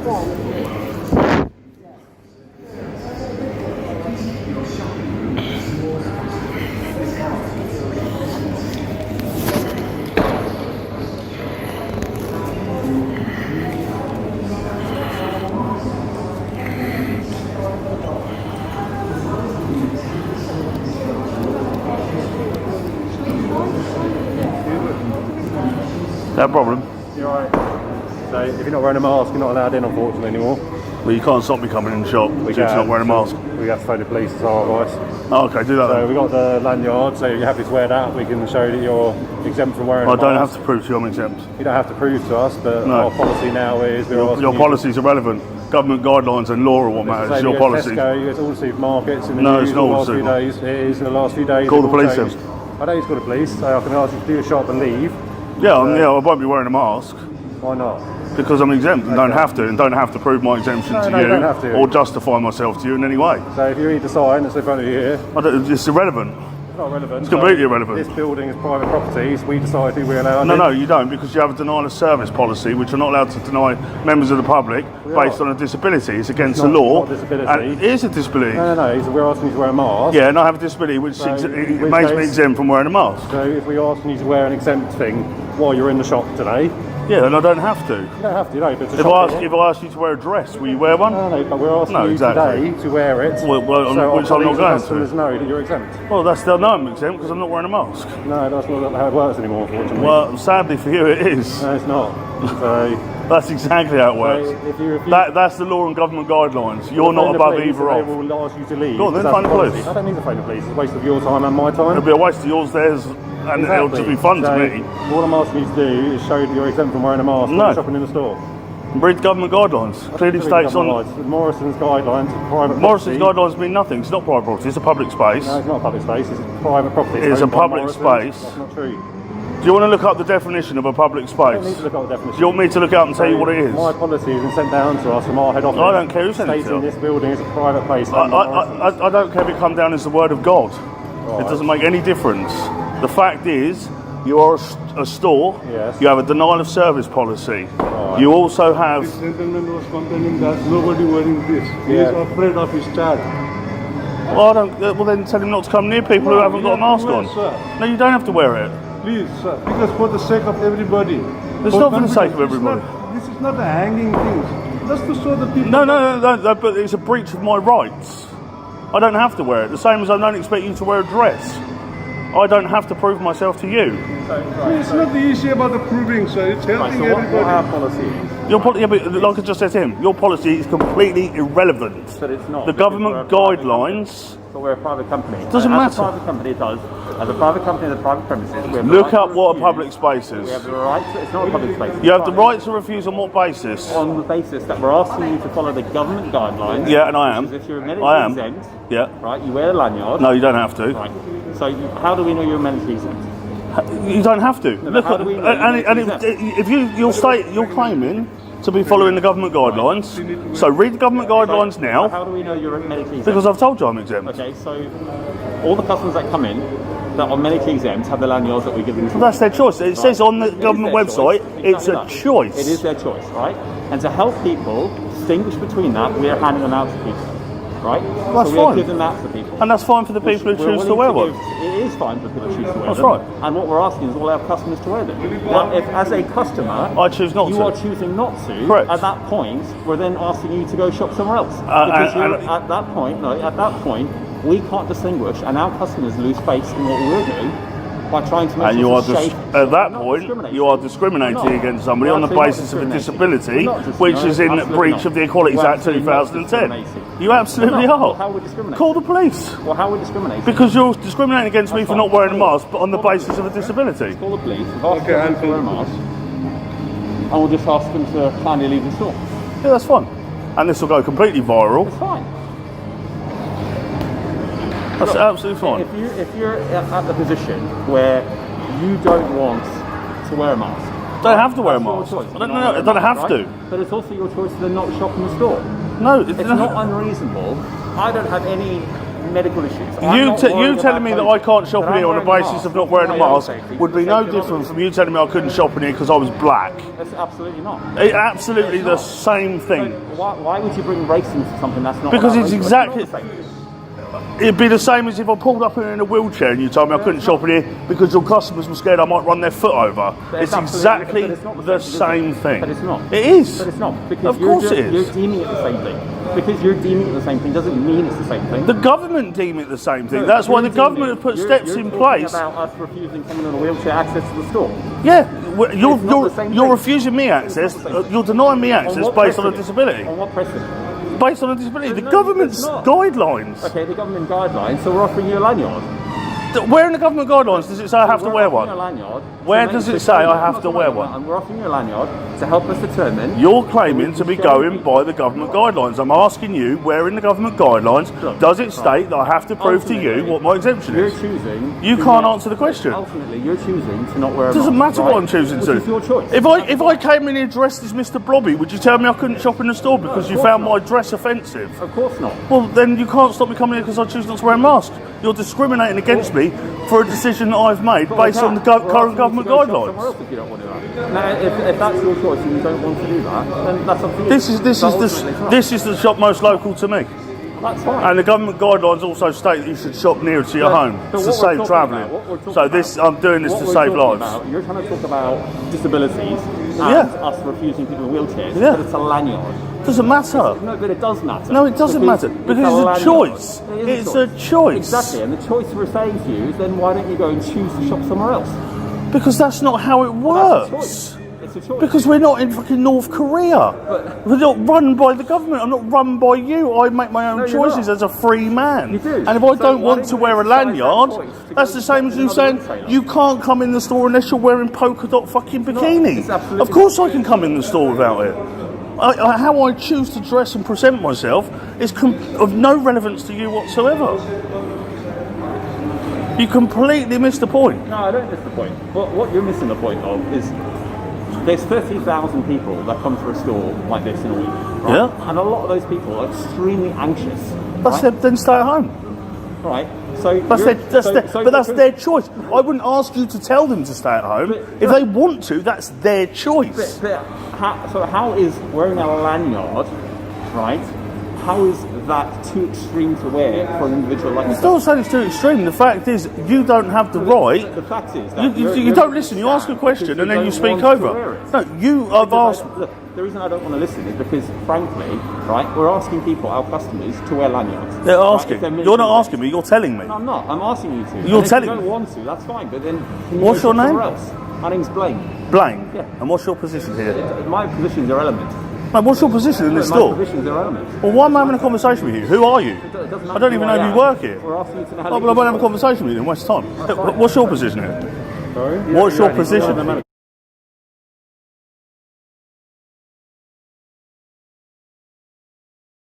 No problem. You're right. So if you're not wearing a mask, you're not allowed in, unfortunately, anymore. Well, you can't stop me coming in the shop if you're not wearing a mask. We have to phone the police, as our advice. Oh, okay, do that So then. we got the lanyard, so you're happy to wear that. We can show that you're exempt from wearing a I mask. don't have to prove to you I'm exempt. You don't have to prove to us, but our policy now is... Your policies are relevant. Government guidelines and law are what matters. Your policy. Tesco, it's all the supermarkets in the No, news it's not the all last few days. It is in the last few days. Call the police then. I don't need to call the police, so I can ask you to do your shop and leave. Yeah, I won't be wearing a mask. Why not? Because I'm exempt and don't have to to prove my exemption to you don't have to. or justify myself to you in any way. So if you read the sign that's in front of you here... It's irrelevant. It's not relevant. It's completely irrelevant. This building is private property, so we decide who we're allowed No, in. no, you don't, because you have a denial of service policy, which you're not allowed to deny members of the public based on a disability. It's against the law. It's not a disability. And it is a disability. No, so we're asking you to wear a mask. Yeah, and I have a disability which makes me exempt from wearing a mask. So if we're asking you to wear an exempt thing while you're in the shop today... Yeah, and I don't have to. You don't have to, no. But If I ask you to wear a dress, will you wear one? No, but we're asking you today to wear it. Well, which I'm not going to. Know that you're exempt. Well, that's still no, I'm exempt because I'm not wearing a mask. No, that's not how it works anymore, unfortunately. Well, sadly for you, it is. No, it's not. So that's exactly how it works. That's the law and government guidelines. You're not above either of. They will ask you to leave. Go on, then phone the police. I don't need to phone the police. It's a waste of your time and my time. It'll be a waste of yours, theirs, and it'll just be fun to me. All I'm asking you to do is show that you're exempt from wearing a mask when you're shopping in the store. Read the government guidelines. Clearly states on the Morrisons guidelines, private Morrisons property. guidelines mean nothing. It's not private property. It's a public space. No, it's not a public space. It's a private property. It's a public space. That's not true. Do you want to look up the definition of a public space? I don't need to look up the definition. Do you want me to look up and tell you what it is? My policy has been sent down to us from our head office. I don't care who sent it to. Stating this building is a private place. I don't care if it come down as the word of God. Right. It doesn't make any difference. The fact is, you are a store. Yes. You have a denial of service policy. Right. You also have... This gentleman was complaining that nobody wearing this. He is afraid of his child. Well, well, then tell him not to come near people who haven't got a mask on. Sir. No, you don't have to wear it. Please, sir. Because for the sake of everybody. It's not for the sake of everybody. This is not a hanging thing. Just to show the people... No, but it's a breach of my rights. I don't have to wear it. The same as I don't expect you to wear a dress. I don't have to prove myself to you. It's not the issue about the proving, sir. It's helping everybody. What our policy is? But like I just said to him, your policy is completely irrelevant. But it's not. The government guidelines... But we're a private company. Doesn't matter. As a private company, it does. As a private company in the private premises, we have Look up what a public space is. We have the right to, it's not a public space. You have the right to refuse on what basis? On the basis that we're asking you to follow the government guidelines. Yeah, and I am. If you're medically exempt, right, you wear a lanyard. No, you don't have to. Right. So how do we know you're medically exempt? You don't have to. No, Look how at, do we know if you're claiming to be following the government guidelines, so read the government guidelines now. How do we know you're medically exempt? Because I've told you I'm exempt. Okay, so all the customers that come in that are medically exempt have the lanyards that we give them. Well, that's their choice. It says on the government website, it's a choice. It is their choice, right? And to help people distinguish between that, we're handing them out to people. Right? Well, that's so fine. we're giving that to people. And that's fine for the people who choose to wear one. It is fine for people who choose to wear that's them. Right. And what we're asking is all our customers to wear them. Now, if as a customer, I choose not you to. are choosing not to, Correct. At that point, we're then asking you to go shop somewhere else. Because at that point, we can't distinguish, and our customers lose faith in what we're doing by trying to make and sure at that point, you are discriminating against somebody on the basis of a disability, which is in breach of the Equalities Act 2010. You absolutely are. Well, how are we discriminating? Call the police. Well, how are we discriminating? Because you're discriminating against me for not wearing a mask, but on the basis of a disability. Call the police. Okay, and wear a mask, and we'll just ask them to kindly leave the store. Yeah, that's fine. And this will go completely viral. It's fine. That's absolutely fine. If you're at the position where you don't want to wear a mask, don't have to wear a mask. I don't have to. But it's also your choice to then not shop in the store. No, it's not unreasonable. I don't have any medical issues. You telling me that I can't shop in here on the basis of not wearing a mask would be no different from you telling me I couldn't shop in here because I was black. That's absolutely not. Absolutely the same thing. So why would you bring race into something that's not? Because it's exactly. It'd be the same as if I pulled up in a wheelchair and you told me I couldn't shop in here because your customers were scared I might run their foot over. It's exactly the same thing. But it's not. It is. But it's not. Because of course it is. You're deeming it the same thing. Because you're deeming it the same thing doesn't mean it's the same thing. The government deem it the same thing. That's why the government have put steps in place. You're about us refusing someone in a wheelchair access to the store. Yeah, you're refusing me access. You're denying me access based on a disability. On what precedent? Based on a disability. The government's guidelines. Okay, the government guidelines, so we're offering you a lanyard. Where in the government guidelines does it say I have to wear one? Where does it say I have to wear one? And we're offering you a lanyard to help us determine. You're claiming to be going by the government guidelines. I'm asking you, where in the government guidelines does it state that I have to prove to you what my exemption is? You're choosing. You can't answer the question. Ultimately, you're choosing to not wear a mask. It doesn't matter what I'm choosing to. It's your choice. If I came in here dressed as Mr. Blobby, would you tell me I couldn't shop in the store because you found my dress offensive? Of course not. Well, then you can't stop me coming here because I choose not to wear a mask. You're discriminating against me for a decision that I've made based on the current government guidelines. If you don't want to do that. Now, if that's your choice and you don't want to do that, then that's up to you. This is the shop most local to me. That's fine. And the government guidelines also state that you should shop nearer to your home to save travelling. So I'm doing this to save lives. You're trying to talk about disabilities and us refusing people in wheelchairs, but it's a lanyard. Doesn't matter. No, but it does matter. No, it doesn't matter because it's a choice. It's a choice. Exactly, and the choice we're saying to you is then why don't you go and choose to shop somewhere else? Because that's not how it works. It's a choice. Because we're not in fucking North Korea. We're not run by the government. I'm not run by you. I make my own choices as a free man. You do. And if I don't want to wear a lanyard, that's the same as you saying you can't come in the store unless you're wearing polka dot fucking bikini. Of course I can come in the store without it. How I choose to dress and present myself is of no relevance to you whatsoever. You completely missed the point. No, I don't miss the point. What you're missing the point of is there's 30,000 people that come to a store like this in a week. Right? Yeah. And a lot of those people are extremely anxious. Then stay at home. Right. So that's their choice. I wouldn't ask you to tell them to stay at home. If they want to, that's their choice. How is wearing a lanyard, right? How is that too extreme to wear for an individual like yourself? It's not saying it's too extreme. The fact is, you don't have the right. The fact is that you don't listen. You ask a question and then you speak over. No, you have asked. Look, the reason I don't want to listen is because, frankly, right, we're asking people, our customers, to wear lanyards. They're asking. You're not asking me. You're telling me. No, I'm not. I'm asking you to. You're telling me. If you don't want to, that's fine. But then, can you what's your name? Else? My name's Blaine. Blaine. Yeah. And what's your position here? My position is irrelevant. Mate, what's your position in this store? My position is irrelevant. Well, why am I having a conversation with you? Who are you? I don't even know if you work here. We're asking you to know how but I won't have a conversation with you in West Time. What's your position here? Sorry? What's your position?